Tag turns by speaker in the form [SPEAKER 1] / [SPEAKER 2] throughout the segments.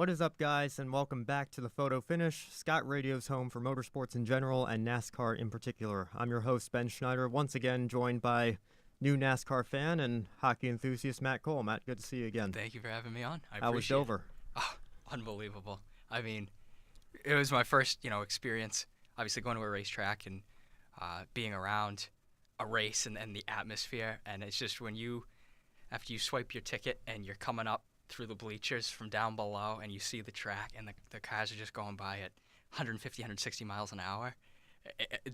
[SPEAKER 1] What is up, guys, and welcome back to the Photo Finish, Scot Radio's home for motorsports in general and NASCAR in particular. I'm your host, Ben Schneider, once again joined by new NASCAR fan and hockey enthusiast Matt Cole. Matt, good to see you again.
[SPEAKER 2] Thank you for having me on. I
[SPEAKER 1] How was
[SPEAKER 2] appreciate
[SPEAKER 1] Dover?
[SPEAKER 2] it. Oh, unbelievable. I mean, it was my first, experience, obviously going to a racetrack and being around a race and the atmosphere. And it's just after you swipe your ticket and you're coming up through the bleachers from down below and you see the track and the cars are just going by at 150, 160 miles an hour,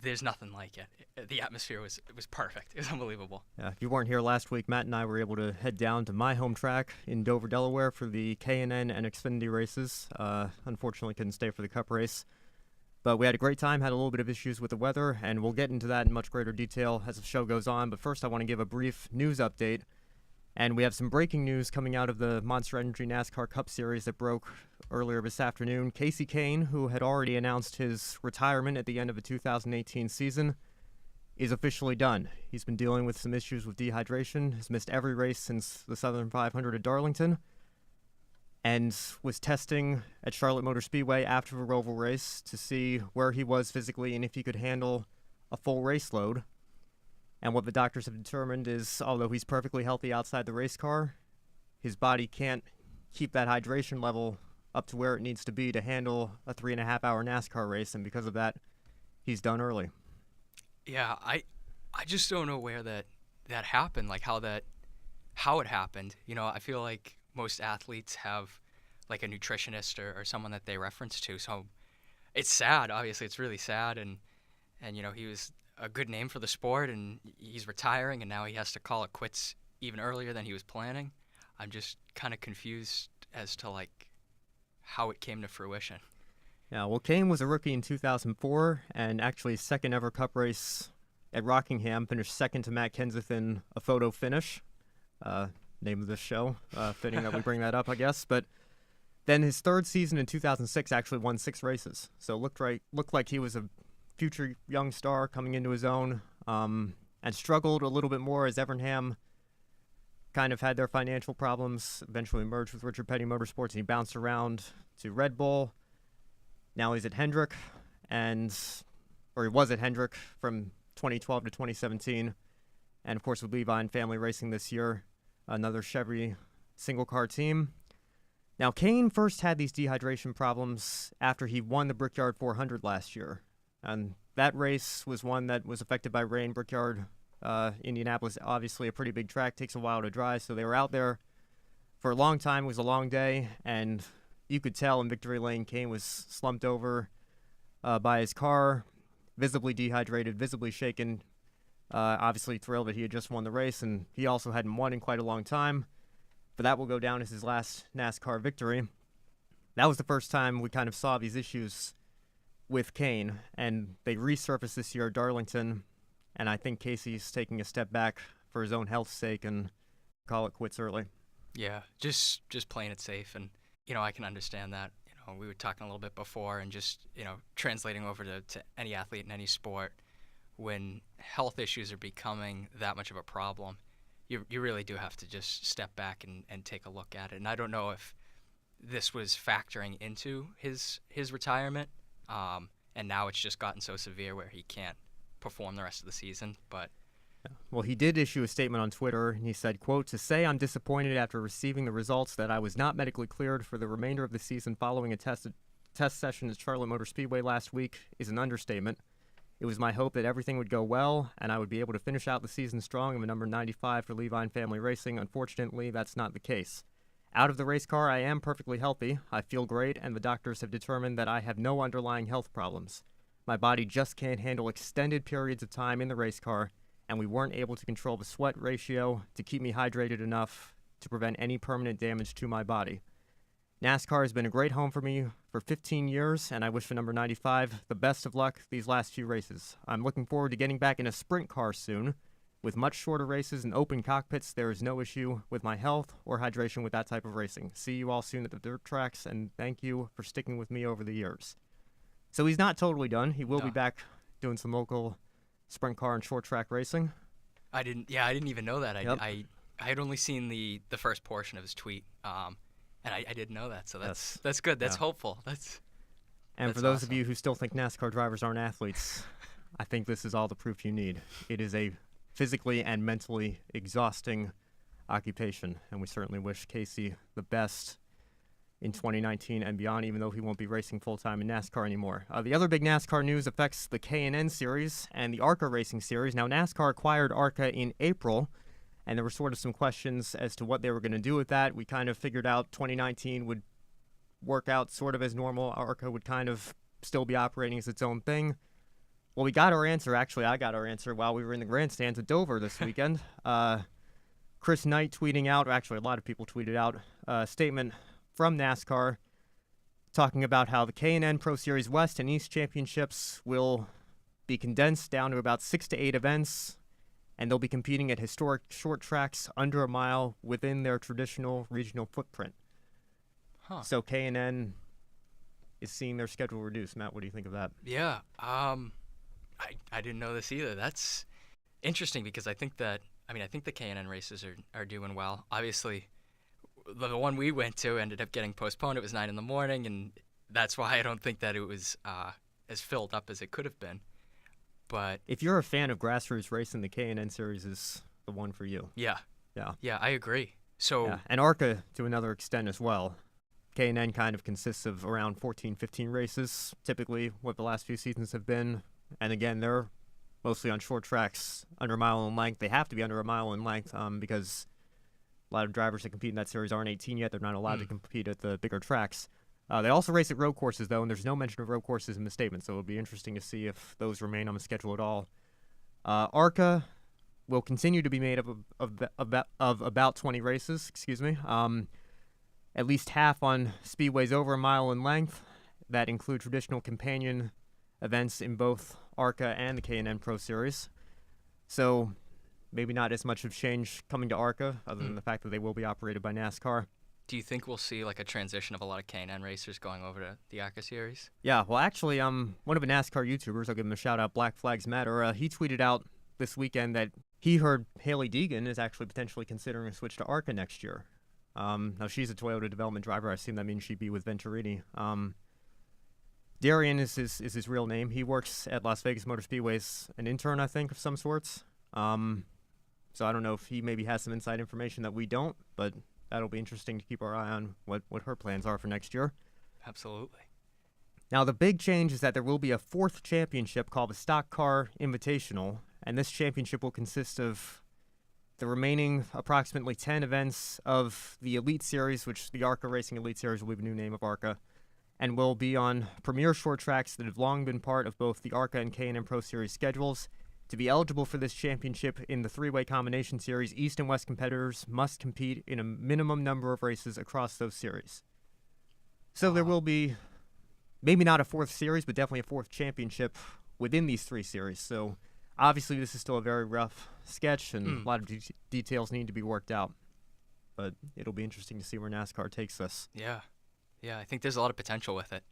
[SPEAKER 2] there's nothing like it. The atmosphere was perfect. It was unbelievable.
[SPEAKER 1] Yeah, if you weren't here last week, Matt and I were able to head down to my home track in Dover, Delaware for the K&N and Xfinity races. Unfortunately, couldn't stay for the Cup race. But we had a great time, had a little bit of issues with the weather, and we'll get into that in much greater detail as the show goes on. But first, I want to give a brief news update. And we have some breaking news coming out of the Monster Energy NASCAR Cup Series that broke earlier this afternoon. Kasey Kahne, who had already announced his retirement at the end of the 2018 season, is officially done. He's been dealing with some issues with dehydration, has missed every race since the Southern 500 at Darlington, and was testing at Charlotte Motor Speedway after the Roval race to see where he was physically and if he could handle a full race load. And what the doctors have determined is, although he's perfectly healthy outside the race car, his body can't keep that hydration level up to where it needs to be to handle a 3.5-hour NASCAR race, and because of that, he's done early.
[SPEAKER 2] Yeah, I just don't know where that happened, like how it happened. I feel like most athletes have like a nutritionist or someone that they reference to. So it's sad. Obviously, it's really sad, and he was a good name for the sport, and he's retiring, and now he has to call it quits even earlier than he was planning. I'm just kind of confused as to like how it came to fruition.
[SPEAKER 1] Yeah, well, Kahne was a rookie in 2004, and actually second ever Cup race at Rockingham, finished second to Matt Kenseth in a photo finish. Name of this show, fitting that we bring that up, I guess. But then his third season in 2006 actually won 6 races, so looked like he was a future young star coming into his own, and struggled a little bit more as Evernham kind of had their financial problems, eventually merged with Richard Petty Motorsports, and he bounced around to Red Bull. Now he's at Hendrick, or he was at Hendrick from 2012 to 2017, and of course with Levi and Family Racing this year, another Chevy single-car team. Now, Kahne first had these dehydration problems after he won the Brickyard 400 last year. And that race was one that was affected by rain. Brickyard, Indianapolis, obviously a pretty big track, takes a while to dry, so they were out there for a long time. It was a long day, and you could tell in Victory Lane, Kahne was slumped over by his car, visibly dehydrated, visibly shaken, obviously thrilled that he had just won the race, and he also hadn't won in quite a long time, but that will go down as his last NASCAR victory. That was the first time we kind of saw these issues with Kahne, and they resurfaced this year at Darlington, and I think Kasey's taking a step back for his own health's sake and call it quits early.
[SPEAKER 2] Yeah, just playing it safe, and I can understand that. We were talking a little bit before, and just translating over to any athlete in any sport, when health issues are becoming that much of a problem, you really do have to just step back and take a look at it. And I don't know if this was factoring into his retirement. And now it's just gotten so severe where he can't perform the rest of the season. But
[SPEAKER 1] well, he did issue a statement on Twitter, and he said, quote, "To say I'm disappointed after receiving the results that I was not medically cleared for the remainder of the season following a test session at Charlotte Motor Speedway last week is an understatement. It was my hope that everything would go well, and I would be able to finish out the season strong in the number 95 for Levi and Family Racing. Unfortunately, that's not the case. Out of the race car, I am perfectly healthy. I feel great, and the doctors have determined that I have no underlying health problems. My body just can't handle extended periods of time in the race car, and we weren't able to control the sweat ratio to keep me hydrated enough to prevent any permanent damage to my body. NASCAR has been a great home for me for 15 years, and I wish for number 95 the best of luck these last few races. I'm looking forward to getting back in a sprint car soon. With much shorter races and open cockpits, there is no issue with my health or hydration with that type of racing. See you all soon at the dirt tracks, and thank you for sticking with me over the years." So he's not totally done. He will be back doing some local sprint car and short track racing.
[SPEAKER 2] I didn't even know that.
[SPEAKER 1] Yep.
[SPEAKER 2] I had only seen the first portion of his tweet. And I didn't know that, so
[SPEAKER 1] Yes.
[SPEAKER 2] that's good. That's
[SPEAKER 1] Yeah.
[SPEAKER 2] hopeful.
[SPEAKER 1] And
[SPEAKER 2] That's
[SPEAKER 1] for those of
[SPEAKER 2] awesome.
[SPEAKER 1] you who still think NASCAR drivers aren't athletes, I think this is all the proof you need. It is a physically and mentally exhausting occupation, and we certainly wish Kasey the best in 2019 and beyond, even though he won't be racing full-time in NASCAR anymore. The other big NASCAR news affects the K&N Series and the ARCA Racing Series. Now, NASCAR acquired ARCA in April, and there were sort of some questions as to what they were going to do with that. We kind of figured out 2019 would work out sort of as normal. ARCA would kind of still be operating as its own thing. Well, we got our answer. Actually, I got our answer while we were in the grandstands at Dover this weekend. Chris Knight tweeting out, or actually a lot of people tweeted out, a statement from NASCAR talking about how the K&N Pro Series West and East Championships will be condensed down to about 6 to 8 events, and they'll be competing at historic short tracks under a mile within their traditional regional footprint.
[SPEAKER 2] Huh.
[SPEAKER 1] So K&N is seeing their schedule reduced. Matt, what do you think of that?
[SPEAKER 2] Yeah. I didn't know this either. That's interesting because I think the K&N races are doing well. Obviously, the one we went to ended up getting postponed. It was 9 a.m, and that's why I don't think that it was as filled up as it could have been. But
[SPEAKER 1] If you're a fan of grassroots racing, the K&N Series is the one for you.
[SPEAKER 2] yeah,
[SPEAKER 1] Yeah.
[SPEAKER 2] I agree. So
[SPEAKER 1] Yeah. And ARCA to another extent as well. K&N kind of consists of around 14, 15 races, typically what the last few seasons have been. And again, they're mostly on short tracks, under a mile in length. They have to be under a mile in length because a lot of drivers that compete in that series aren't 18 yet. They're not allowed to compete at the bigger tracks. They also race at road courses, though, and there's no mention of road courses in the statement, so it'll be interesting to see if those remain on the schedule at all. ARCA will continue to be made up of about 20 races, at least half on speedways over a mile in length that include traditional companion events in both ARCA and the K&N Pro Series. So maybe not as much of change coming to ARCA, other than the fact that they will be operated by NASCAR.
[SPEAKER 2] do you think we'll see like a transition of a lot of K&N racers going over to the ARCA series?
[SPEAKER 1] Yeah, well, actually, one of the NASCAR YouTubers, I'll give him a shout out, Black Flags Matter, he tweeted out this weekend that he heard Haley Deegan is actually potentially considering a switch to ARCA next year. Now, she's a Toyota development driver. I assume that means she'd be with Venturini. Darian is his real name. He works at Las Vegas Motor Speedway as an intern, I think, of some sorts. So I don't know if he maybe has some inside information that we don't, but that'll be interesting to keep our eye on what her plans are for next year.
[SPEAKER 2] Absolutely.
[SPEAKER 1] Now, the big change is that there will be a fourth championship called the Stock Car Invitational, and this championship will consist of the remaining approximately 10 events of the Elite Series, which the ARCA Racing Elite Series will be the new name of ARCA, and will be on premier short tracks that have long been part of both the ARCA and K&N Pro Series schedules. To be eligible for this championship in the three-way combination series, East and West competitors must compete in a minimum number of races across those series. So there will be maybe not a fourth series, but definitely a fourth championship within these three series. So obviously this is still a very rough sketch, and a lot of details need to be worked out. But it'll be interesting to see where NASCAR takes us.
[SPEAKER 2] Yeah, I think there's a lot of potential with it.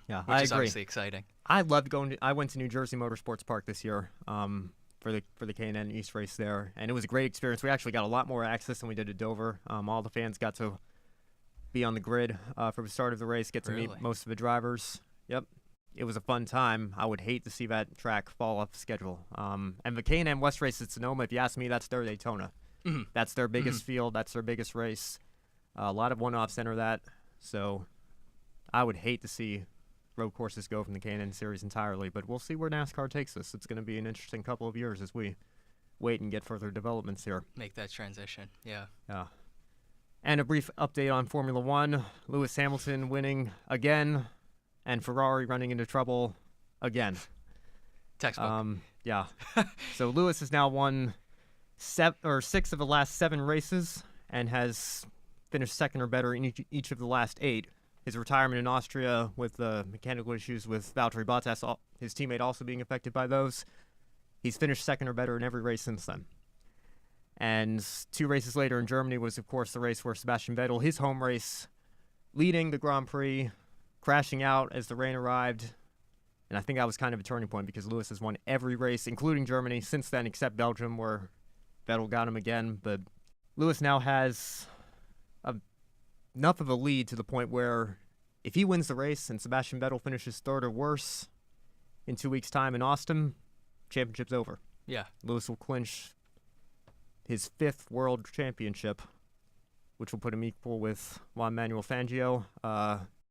[SPEAKER 1] Yeah,
[SPEAKER 2] which
[SPEAKER 1] I
[SPEAKER 2] is
[SPEAKER 1] agree.
[SPEAKER 2] obviously exciting.
[SPEAKER 1] I loved going. I went to New Jersey Motorsports Park this year for the K&N East race there, and it was a great experience. We actually got a lot more access than we did at Dover. All the fans got to be on the grid for the start of the race, get to meet
[SPEAKER 2] Really?
[SPEAKER 1] most of the drivers. Yep, it was a fun time. I would hate to see that track fall off the schedule. And the K&N West race at Sonoma, if you ask me, that's their Daytona. That's their biggest field. That's their biggest race. A lot of one-offs enter that. So I would hate to see road courses go from the K&N series entirely, but we'll see where NASCAR takes us. It's going to be an interesting couple of years as we wait and get further developments here.
[SPEAKER 2] Make that transition. Yeah.
[SPEAKER 1] Yeah. And a brief update on Formula One. Lewis Hamilton winning again, and Ferrari running into trouble again.
[SPEAKER 2] Textbook.
[SPEAKER 1] Yeah. So Lewis has now won 6 of the last 7 races and has finished second or better in each of the last 8. His retirement in Austria with the mechanical issues with Valtteri Bottas, his teammate also being affected by those. He's finished second or better in every race since then. And 2 races later in Germany was, of course, the race where Sebastian Vettel, his home race, leading the Grand Prix, crashing out as the rain arrived. And I think that was kind of a turning point because Lewis has won every race, including Germany, since then, except Belgium, where Vettel got him again. But Lewis now has a enough of a lead to the point where if he wins the race and Sebastian Vettel finishes third or worse in 2 weeks' time in Austin, championship's over.
[SPEAKER 2] Yeah.
[SPEAKER 1] Lewis will clinch his 5th world championship, which will put him equal with Juan Manuel Fangio,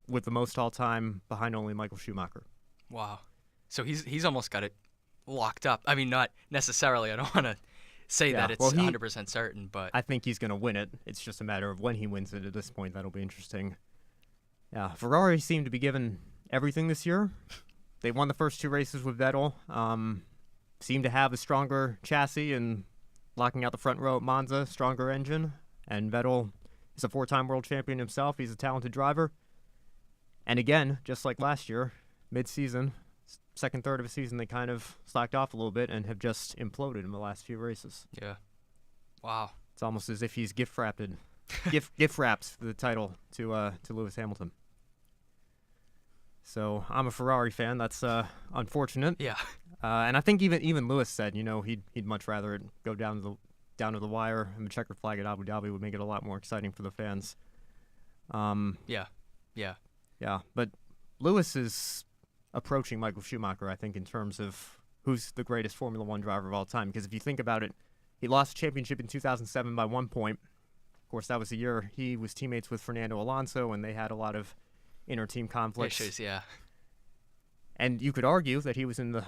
[SPEAKER 1] with the most all-time behind only Michael Schumacher.
[SPEAKER 2] Wow. So he's almost got it locked up. I mean, not necessarily. I don't want to say that it's 100% certain, but
[SPEAKER 1] I think he's going to win it. It's just a matter of when he wins it at this point. That'll be interesting. Yeah, Ferrari seemed to be given everything this year. They won the first 2 races with Vettel. Seemed to have a stronger chassis and locking out the front row at Monza, stronger engine. And Vettel is a 4-time world champion himself. He's a talented driver. And again, just like last year, mid-season, second third of a season, they kind of slacked off a little bit and have just imploded in the last few races.
[SPEAKER 2] Yeah. Wow.
[SPEAKER 1] It's almost as if he's gift wrapped the title to Lewis Hamilton. So I'm a Ferrari fan. That's unfortunate.
[SPEAKER 2] Yeah.
[SPEAKER 1] And I think even Lewis said, he'd much rather it go down to the wire, and the checkered flag at Abu Dhabi would make it a lot more exciting for the fans.
[SPEAKER 2] Yeah.
[SPEAKER 1] But Lewis is approaching Michael Schumacher, I think, in terms of who's the greatest Formula One driver of all time. Because if you think about it, he lost the championship in 2007 by 1 point. Of course, that was the year he was teammates with Fernando Alonso, and they had a lot of inter-team conflicts.
[SPEAKER 2] Issues, yeah.
[SPEAKER 1] And you could argue that he was in the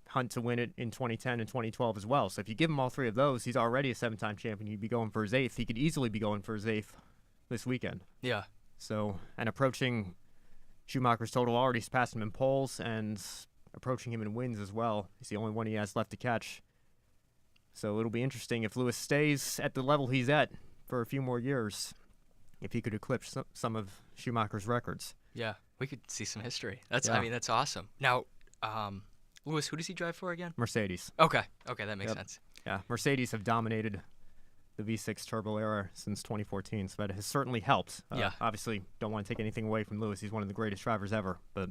[SPEAKER 1] hunt to win it in 2010 and 2012 as well. So if you give him all 3 of those, he's already a 7-time champion. He'd be going for his 8th. He could easily be going for his 8th this weekend.
[SPEAKER 2] Yeah.
[SPEAKER 1] So, and approaching Schumacher's total, already surpassed him in poles and approaching him in wins as well. He's the only one he has left to catch. So it'll be interesting if Lewis stays at the level he's at for a few more years, if he could eclipse some of Schumacher's records.
[SPEAKER 2] Yeah, we could see some history. That's awesome. Now, Lewis, who does he drive for again?
[SPEAKER 1] Mercedes.
[SPEAKER 2] Okay, that makes sense.
[SPEAKER 1] Yeah, Mercedes have dominated the V6 turbo era since 2014, so that has certainly helped. Obviously, don't want to take anything away from Lewis. He's one of the greatest drivers ever, but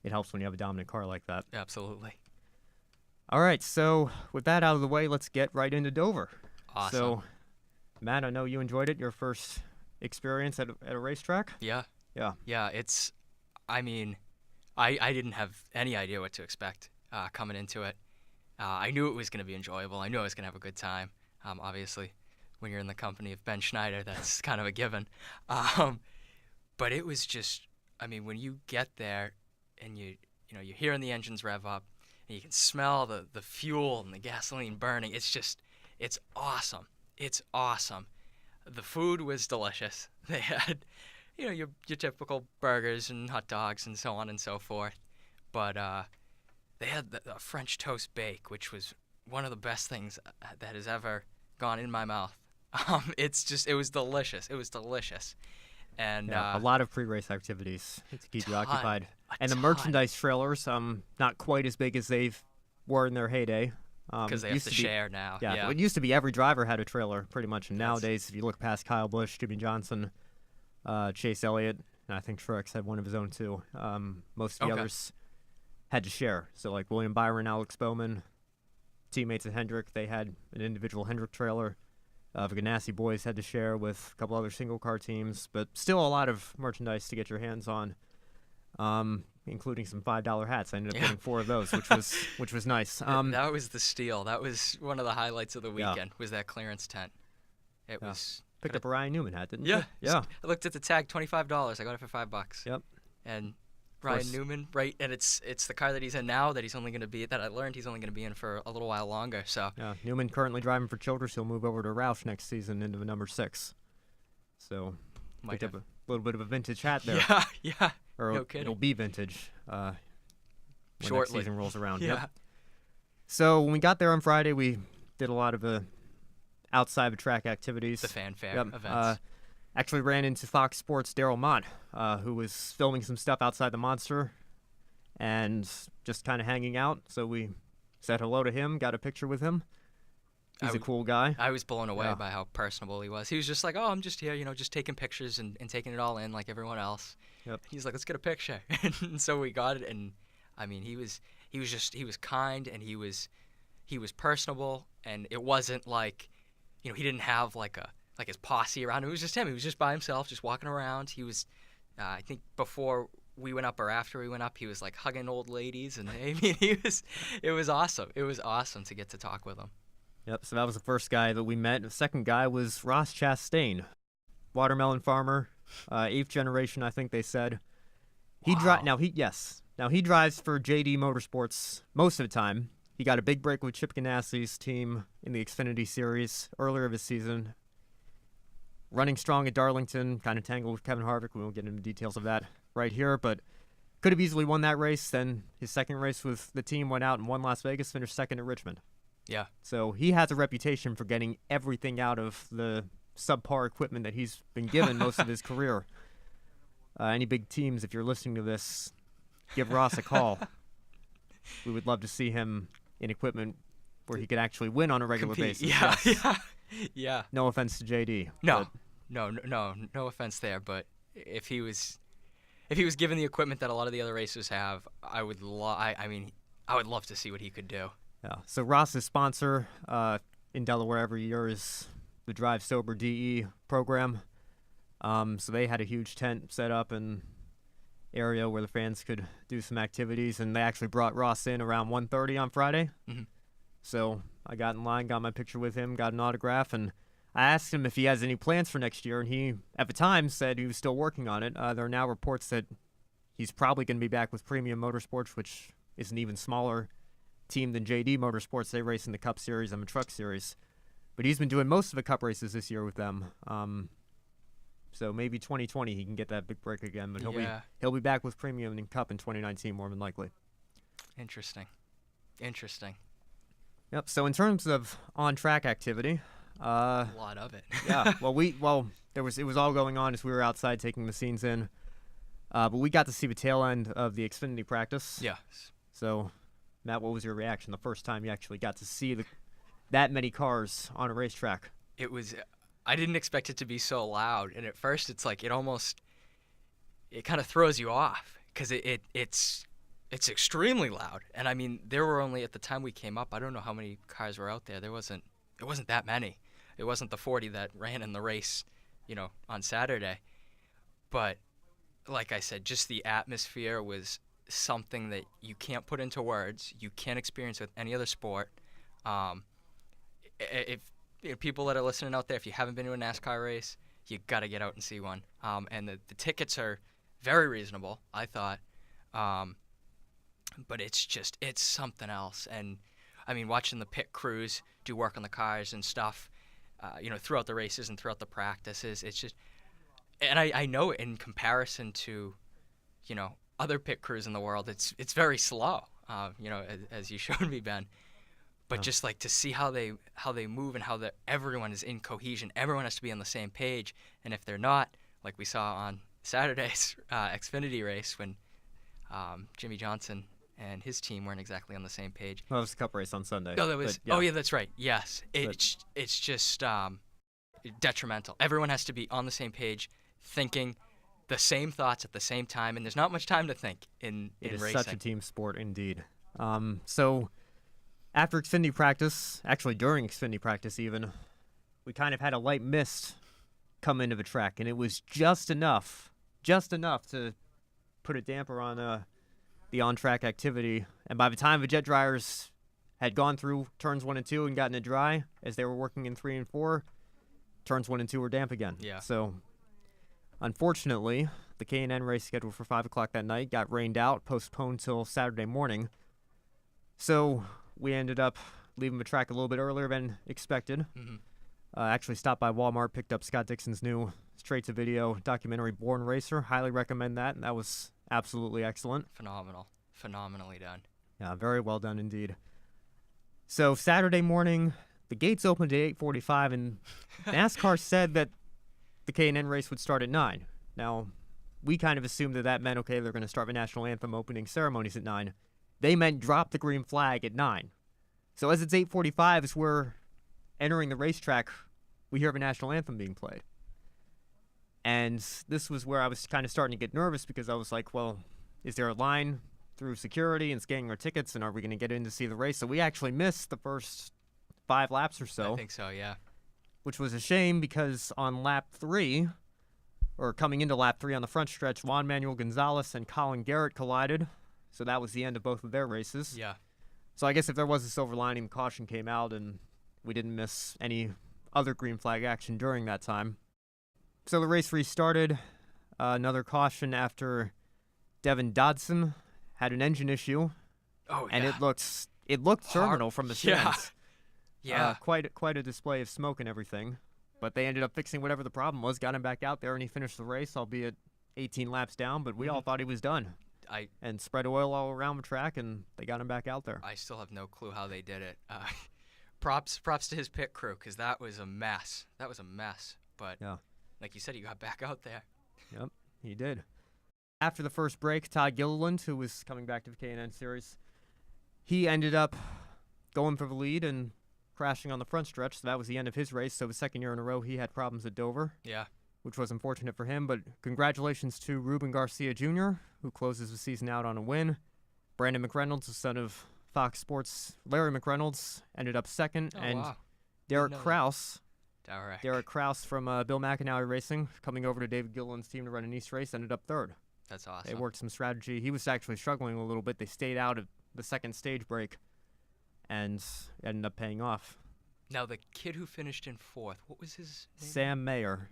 [SPEAKER 1] it helps when you have a dominant car like that.
[SPEAKER 2] Absolutely.
[SPEAKER 1] All right, so with that out of the way, let's get right into Dover.
[SPEAKER 2] Awesome.
[SPEAKER 1] So, Matt, I know you enjoyed it, your first experience at a racetrack.
[SPEAKER 2] Yeah, it's, I didn't have any idea what to expect coming into it. I knew it was going to be enjoyable. I knew I was going to have a good time. Obviously, when you're in the company of Ben Schneider, that's kind of a given. But it was just, when you get there and you're hearing the engines rev up and you can smell the fuel and the gasoline burning, it's awesome. It's awesome. The food was delicious. They had, your typical burgers and hot dogs and so on and so forth. But they had the French toast bake, which was one of the best things that has ever gone in my mouth. It was delicious. It was delicious. And
[SPEAKER 1] a lot of pre-race activities to keep you occupied. And the merchandise trailers, not quite as big as they were in their heyday.
[SPEAKER 2] Because they have to share now.
[SPEAKER 1] Yeah, it used to be every driver had a trailer, pretty much. And nowadays, if you look past Kyle Busch, Jimmy Johnson, Chase Elliott, and I think Truex had one of his own too. Most of the others had to share. So like William Byron, Alex Bowman, teammates at Hendrick, they had an individual Hendrick trailer. The Ganassi boys had to share with a couple other single-car teams, but still a lot of merchandise to get your hands on, including some $5 hats. I ended up getting 4 of those, which was nice.
[SPEAKER 2] That was the steal. That was one of the highlights of the weekend, was that clearance tent. It was...
[SPEAKER 1] Picked up a Ryan Newman hat, didn't you?
[SPEAKER 2] Yeah. I looked at the tag, $25. I got it for $5.
[SPEAKER 1] Yep.
[SPEAKER 2] And Ryan Newman, right? And it's the car that he's in now that he's only going to be in for a little while longer. So
[SPEAKER 1] yeah, Newman currently driving for Childress. He'll move over to Roush next season into the number 6. So picked up a little bit of a vintage hat there.
[SPEAKER 2] Yeah.
[SPEAKER 1] Or
[SPEAKER 2] no kidding.
[SPEAKER 1] It'll be vintage when next season rolls around.
[SPEAKER 2] Yeah.
[SPEAKER 1] Yep. So when we got there on Friday, we did a lot of outside of track activities.
[SPEAKER 2] The fanfare events.
[SPEAKER 1] Actually ran into Fox Sports' Daryl Mott, who was filming some stuff outside the Monster and just kind of hanging out. So we said hello to him, got a picture with him. He's a cool guy.
[SPEAKER 2] I was blown away by how personable he was. He was just like, oh, I'm just here, just taking pictures and taking it all in like everyone else.
[SPEAKER 1] Yep.
[SPEAKER 2] He's like, let's get a picture. And so we got it. And he was kind, and he was personable. And it wasn't like, he didn't have like a like his posse around him. It was just him. He was just by himself, just walking around. He was, I think before we went up or after we went up, he was like hugging old ladies, and I mean, it was awesome. It was awesome to get to talk with him.
[SPEAKER 1] Yep, so that was the first guy that we met. The second guy was Ross Chastain, watermelon farmer, 8th generation, I think they said.
[SPEAKER 2] Wow.
[SPEAKER 1] Now he drives for JD Motorsports most of the time. He got a big break with Chip Ganassi's team in the Xfinity Series earlier this season. Running strong at Darlington, kind of tangled with Kevin Harvick. We won't get into details of that right here, but could have easily won that race. Then his second race with the team went out and won Las Vegas, finished second at Richmond.
[SPEAKER 2] Yeah.
[SPEAKER 1] So he has a reputation for getting everything out of the subpar equipment that he's been given most of his career. Any big teams, if you're listening to this, give Ross a call. We would love to see him in equipment where he could actually win on a regular basis.
[SPEAKER 2] Yeah,
[SPEAKER 1] Yes.
[SPEAKER 2] yeah.
[SPEAKER 1] No offense to JD.
[SPEAKER 2] No offense there, but if he was given the equipment that a lot of the other racers have, I would love to see what he could do.
[SPEAKER 1] Yeah. So Ross's sponsor in Delaware every year is the Drive Sober DE program. So they had a huge tent set up in area where the fans could do some activities, and they actually brought Ross in around 1:30 on Friday.
[SPEAKER 2] Mm-hmm.
[SPEAKER 1] So I got in line, got my picture with him, got an autograph, and I asked him if he has any plans for next year, and he, at the time, said he was still working on it. There are now reports that he's probably going to be back with Premium Motorsports, which is an even smaller team than JD Motorsports. They race in the Cup Series and the Truck Series. But he's been doing most of the Cup races this year with them. So maybe 2020 he can get that big break again, but he'll be back with Premium and Cup in 2019 more than likely.
[SPEAKER 2] Interesting.
[SPEAKER 1] Yep. So in terms of on-track activity,
[SPEAKER 2] a lot of it.
[SPEAKER 1] yeah. It was all going on as we were outside taking the scenes in, but we got to see the tail end of the Xfinity practice.
[SPEAKER 2] Yeah.
[SPEAKER 1] So, Matt, what was your reaction the first time you actually got to see that many cars on a racetrack?
[SPEAKER 2] It was. I didn't expect it to be so loud, and at first it's like it kind of throws you off because it's extremely loud. And I mean, there were only, at the time we came up, I don't know how many cars were out there. It wasn't that many. It wasn't the 40 that ran in the race, on Saturday. But like I said, just the atmosphere was something that you can't put into words. You can't experience with any other sport. If people that are listening out there, if you haven't been to a NASCAR race, you got to get out and see one. And the tickets are very reasonable, I thought. But it's something else. And I mean, watching the pit crews do work on the cars and stuff, throughout the races and throughout the practices, it's just, and I know in comparison to, other pit crews in the world, it's very slow, as you showed me, Ben. But just like to see how they move and how everyone is in cohesion, everyone has to be on the same page. And if they're not, like we saw on Saturday's Xfinity race when Jimmy Johnson and his team weren't exactly on the same page.
[SPEAKER 1] Well, it was the Cup race on Sunday.
[SPEAKER 2] No, that was. Oh yeah, that's right. Yes, it's just detrimental. Everyone has to be on the same page, thinking the same thoughts at the same time, and there's not much time to think in racing.
[SPEAKER 1] It is such a team sport indeed. So after Xfinity practice, actually during Xfinity practice even, we kind of had a light mist come into the track, and it was just enough to put a damper on the on-track activity. And by the time the jet dryers had gone through turns 1 and 2 and gotten it dry, as they were working in 3 and 4, turns 1 and 2 were damp again.
[SPEAKER 2] Yeah.
[SPEAKER 1] So, unfortunately, the K&N race scheduled for 5 o'clock that night got rained out, postponed till Saturday morning. So we ended up leaving the track a little bit earlier than expected.
[SPEAKER 2] Mm-hmm.
[SPEAKER 1] Actually stopped by Walmart, picked up Scott Dixon's new straight-to-video documentary, Born Racer. Highly recommend that. That was absolutely excellent.
[SPEAKER 2] Phenomenally done.
[SPEAKER 1] Yeah, very well done indeed. So Saturday morning, the gates opened at 8:45, and NASCAR said that the K&N race would start at 9. Now, we kind of assumed that meant, okay, they're going to start the national anthem opening ceremonies at 9. They meant drop the green flag at 9. So as it's 8:45, as we're entering the racetrack, we hear the national anthem being played. And this was where I was kind of starting to get nervous, because I was like, well, is there a line through security and scanning our tickets, and are we going to get in to see the race? So we actually missed the first 5 laps or so.
[SPEAKER 2] I think so, yeah.
[SPEAKER 1] which was a shame because on lap 3, or coming into lap 3 on the front stretch, Juan Manuel Gonzalez and Colin Garrett collided. So that was the end of both of their races.
[SPEAKER 2] Yeah.
[SPEAKER 1] So I guess if there was a silver lining, caution came out and we didn't miss any other green flag action during that time. So the race restarted. Another caution after Devin Dodson had an engine issue.
[SPEAKER 2] Oh,
[SPEAKER 1] and
[SPEAKER 2] yeah.
[SPEAKER 1] it looked terminal from the stands.
[SPEAKER 2] Yeah.
[SPEAKER 1] Quite a display of smoke and everything. But they ended up fixing whatever the problem was, got him back out there, and he finished the race, albeit 18 laps down. But we all thought he was done. And spread oil all around the track, and they got him back out there.
[SPEAKER 2] I still have no clue how they did it. Props to his pit crew, because that was a mess. But
[SPEAKER 1] yeah,
[SPEAKER 2] like you said, he got back out there.
[SPEAKER 1] Yep, he did. After the first break, Todd Gilliland, who was coming back to the K&N Series, he ended up going for the lead and crashing on the front stretch. So that was the end of his race. So the second year in a row, he had problems at Dover.
[SPEAKER 2] Yeah.
[SPEAKER 1] Which was unfortunate for him, but congratulations to Ruben Garcia Jr., who closes the season out on a win. Brandon McReynolds, the son of Fox Sports' Larry McReynolds, ended up second, and
[SPEAKER 2] wow.
[SPEAKER 1] Derek Kraus from Bill McAnally Racing, coming over to David Gilliland's team to run an East race, ended up third.
[SPEAKER 2] That's awesome.
[SPEAKER 1] They worked some strategy. He was actually struggling a little bit. They stayed out of the second stage break, and ended up paying off.
[SPEAKER 2] Now, the kid who finished in 4th, what was his name?
[SPEAKER 1] Sam Mayer.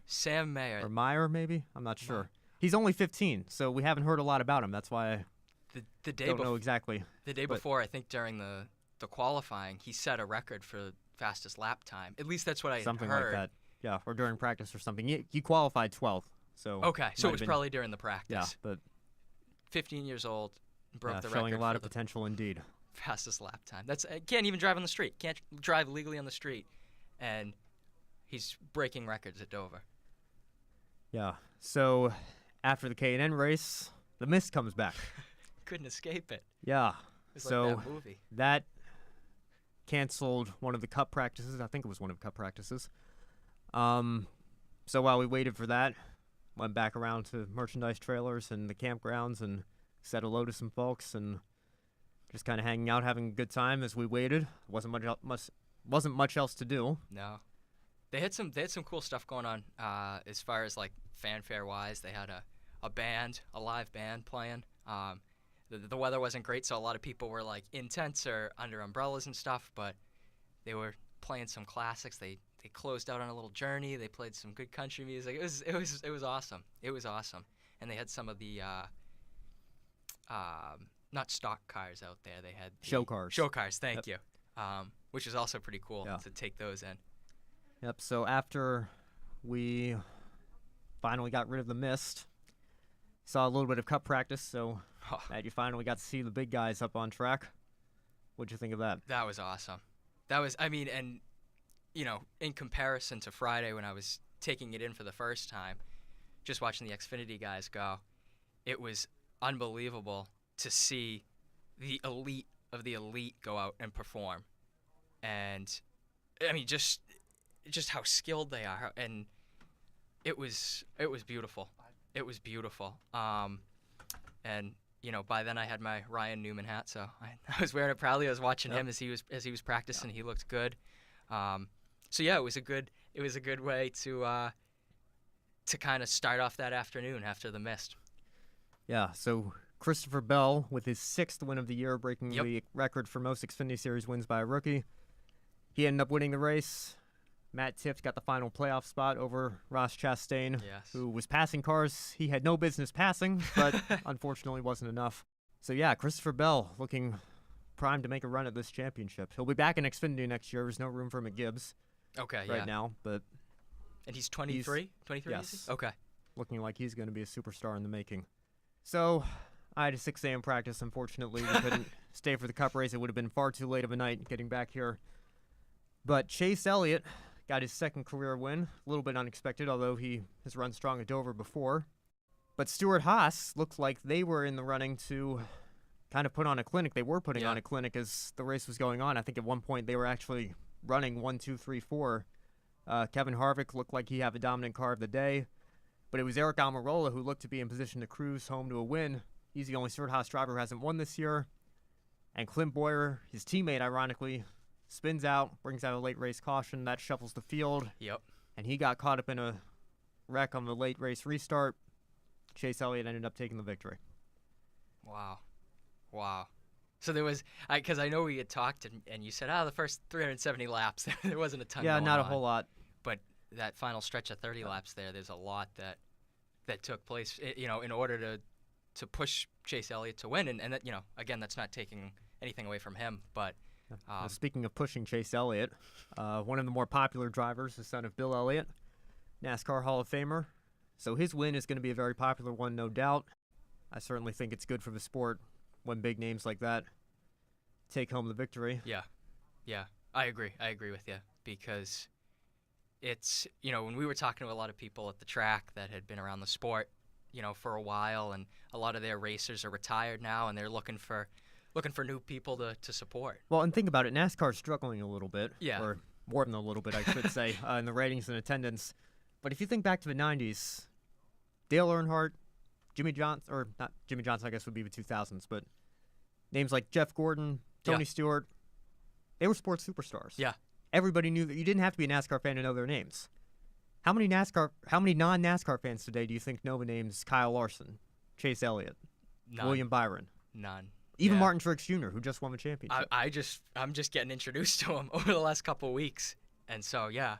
[SPEAKER 2] Or
[SPEAKER 1] Meyer, maybe? I'm not sure. He's only 15, so we haven't heard a lot about him. That's why I don't know exactly.
[SPEAKER 2] The day before, I think during the qualifying, he set a record for fastest lap time. At least that's what I heard.
[SPEAKER 1] Something like that. Yeah, or during practice or something. He qualified 12th. So
[SPEAKER 2] okay, so it was probably during the practice.
[SPEAKER 1] Yeah, but
[SPEAKER 2] 15 years old, broke the record.
[SPEAKER 1] Showing a lot of potential indeed.
[SPEAKER 2] Fastest lap time. Can't even drive on the street. Can't drive legally on the street, and he's breaking records at Dover.
[SPEAKER 1] Yeah. So after the K&N race, the mist comes back.
[SPEAKER 2] Couldn't escape it.
[SPEAKER 1] Yeah.
[SPEAKER 2] It's like that movie.
[SPEAKER 1] That canceled one of the Cup practices. I think it was one of the Cup practices. So while we waited for that, went back around to merchandise trailers and the campgrounds and said hello to some folks and just kind of hanging out, having a good time as we waited. Wasn't much else to do.
[SPEAKER 2] No, they had some cool stuff going on as far as like fanfare wise. They had a live band playing. The weather wasn't great, so a lot of people were like in tents or under umbrellas and stuff. But they were playing some classics. They closed out on a little Journey. They played some good country music. It was awesome. It was awesome. And they had some of the not stock cars out there. They had
[SPEAKER 1] show cars.
[SPEAKER 2] Show cars. Thank you. Which is also pretty cool to take those in.
[SPEAKER 1] Yep. So after we finally got rid of the mist, saw a little bit of Cup practice. So you finally got to see the big guys up on track. What'd you think of that?
[SPEAKER 2] That was awesome. And in comparison to Friday when I was taking it in for the first time, just watching the Xfinity guys go, it was unbelievable to see the elite of the elite go out and perform. And I mean, just how skilled they are, and it was beautiful. It was beautiful. And by then I had my Ryan Newman hat, so I was wearing it proudly. I was watching him as he was practicing. He looked good. So yeah, it was a good way to kind of start off that afternoon after the mist.
[SPEAKER 1] Yeah. So Christopher Bell with his 6th win of the year, breaking the record for most Xfinity Series wins by a rookie. He ended up winning the race. Matt Tifft got the final playoff spot over Ross Chastain, who was passing cars he had no business passing, but unfortunately wasn't enough. So yeah, Christopher Bell looking primed to make a run at this championship. He'll be back in Xfinity next year. There's no room for McGibbs right now, but
[SPEAKER 2] and he's 23? 23,
[SPEAKER 1] yes.
[SPEAKER 2] Is he? Okay.
[SPEAKER 1] Looking like he's going to be a superstar in the making. So I had a 6 a.m. practice. Unfortunately, we couldn't stay for the Cup race. It would have been far too late of a night getting back here. But Chase Elliott got his 2nd career win. A little bit unexpected, although he has run strong at Dover before. But Stuart Haas looked like they were in the running to kind of put on a clinic. They were putting on a clinic as the race was going on. I think at one point they were actually running 1, 2, 3, 4. Kevin Harvick looked like he had the dominant car of the day. But it was Eric Almirola who looked to be in position to cruise home to a win. He's the only Stuart Haas driver who hasn't won this year. And Clint Boyer, his teammate, ironically, spins out, brings out a late race caution. That shuffles the field.
[SPEAKER 2] Yep.
[SPEAKER 1] And he got caught up in a wreck on the late race restart. Chase Elliott ended up taking the victory.
[SPEAKER 2] Wow. So there was, because I know we had talked, and you said, the first 370 laps, there wasn't a ton going on.
[SPEAKER 1] Yeah, not a whole lot.
[SPEAKER 2] But that final stretch of 30 laps there's a lot that took place, in order to push Chase Elliott to win. And that, again, that's not taking anything away from him. But
[SPEAKER 1] speaking of pushing Chase Elliott, one of the more popular drivers, the son of Bill Elliott, NASCAR Hall of Famer. So his win is going to be a very popular one, no doubt. I certainly think it's good for the sport when big names like that take home the victory.
[SPEAKER 2] Yeah. I agree with you, because it's, when we were talking to a lot of people at the track that had been around the sport, for a while, and a lot of their racers are retired now, and they're looking for new people to support.
[SPEAKER 1] Well, and think about it, NASCAR's struggling a little bit,
[SPEAKER 2] Yeah.
[SPEAKER 1] or more than a little bit, I should say, in the ratings and attendance. But if you think back to the 90s, Dale Earnhardt, Jimmy Johnson, or not Jimmy Johnson, I guess would be the 2000s, but names like Jeff Gordon, Tony Stewart, they were sports superstars.
[SPEAKER 2] Yeah.
[SPEAKER 1] Everybody knew that you didn't have to be a NASCAR fan to know their names. How many non-NASCAR fans today do you think know the names Kyle Larson, Chase Elliott,
[SPEAKER 2] None.
[SPEAKER 1] William Byron?
[SPEAKER 2] None.
[SPEAKER 1] Even
[SPEAKER 2] Yeah.
[SPEAKER 1] Martin Truex Jr., who just won the championship.
[SPEAKER 2] I'm just getting introduced to him over the last couple of weeks, and so yeah,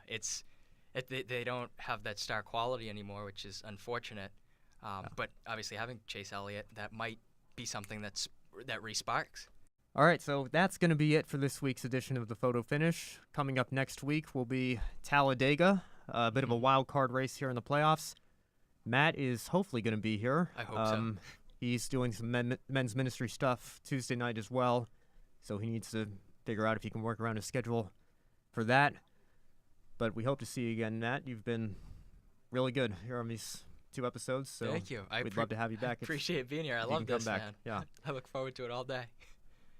[SPEAKER 2] they don't have that star quality anymore, which is unfortunate. But obviously, having Chase Elliott, that might be something that re-sparks.
[SPEAKER 1] All right, so that's going to be it for this week's edition of the Photo Finish. Coming up next week will be Talladega, a bit of a wild card race here in the playoffs. Matt is hopefully going to be here.
[SPEAKER 2] I hope so.
[SPEAKER 1] He's doing some men's ministry stuff Tuesday night as well, so he needs to figure out if he can work around his schedule for that. But we hope to see you again, Matt. You've been really good here on these 2 episodes, so
[SPEAKER 2] Thank you.
[SPEAKER 1] we'd love to have you back.
[SPEAKER 2] Appreciate being here. I
[SPEAKER 1] you
[SPEAKER 2] love
[SPEAKER 1] can
[SPEAKER 2] this,
[SPEAKER 1] come back.
[SPEAKER 2] man.
[SPEAKER 1] Yeah.
[SPEAKER 2] I look forward to it all day.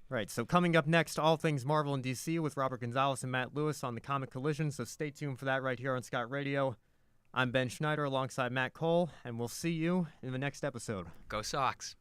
[SPEAKER 1] Right, so coming up next, all things Marvel and DC with Robert Gonzalez and Matt Lewis on the Comic Collision, so stay tuned for that right here on Scot Radio. I'm Ben Schneider alongside Matt Cole, and we'll see you in the next episode.
[SPEAKER 2] Go Sox.